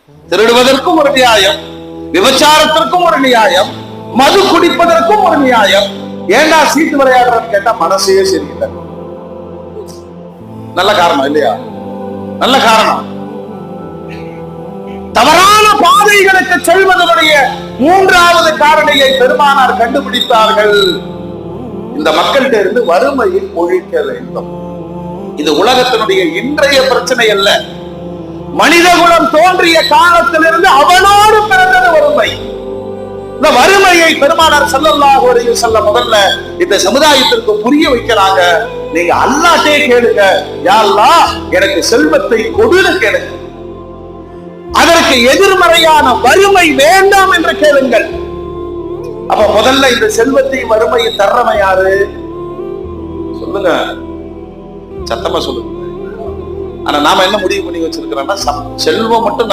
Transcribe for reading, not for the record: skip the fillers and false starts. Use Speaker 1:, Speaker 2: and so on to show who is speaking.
Speaker 1: திருடுவதற்கும் ஒரு நியாயம், விபச்சாரத்திற்கும் ஒரு நியாயம், மது குடிப்பதற்கும் ஒரு நியாயம். ஏண்டா சீட்டு விளையாடுறன்னு கேட்டா மனசே சரியில்லை. நல்ல காரணம் இல்லையா? நல்ல காரணம். தவறான பாதைகளுக்கு செல்வதனுடைய மூன்றாவது காரணியை பெருமானார் கண்டுபிடித்தார்கள். இந்த மக்கள்கிட்ட இருந்து வறுமையை ஒழிக்க வேண்டும். இது உலகத்தினுடைய இன்றைய பிரச்சனை அல்ல. மனித குலம் தோன்றிய காலத்திலிருந்து அவனோடு பிறந்தது வறுமை. இந்த வறுமையை பெருமானார் ஸல்லல்லாஹு அலைஹி வஸல்லம் முதல்ல இந்த சமுதாயத்திற்கு புரிய வைக்கிறாங்க. நீங்க அல்லாஹ்வே கேளுங்க, யா அல்லாஹ் எனக்கு செல்வத்தை கொடுன்னு கேளுங்க. அதற்கு எதிர்மறையான வறுமை வேண்டாம் என்று கேளுங்கள். அப்ப முதல்ல இந்த செல்வத்தை வறுமையை தர்றவன் யாரு சொல்லுங்க, சத்தமா சொல்லுங்க. ஆனா நாம என்ன முடிவு பண்ணி வச்சிருக்கிறோம்னா செல்வம் மட்டும் நம்ம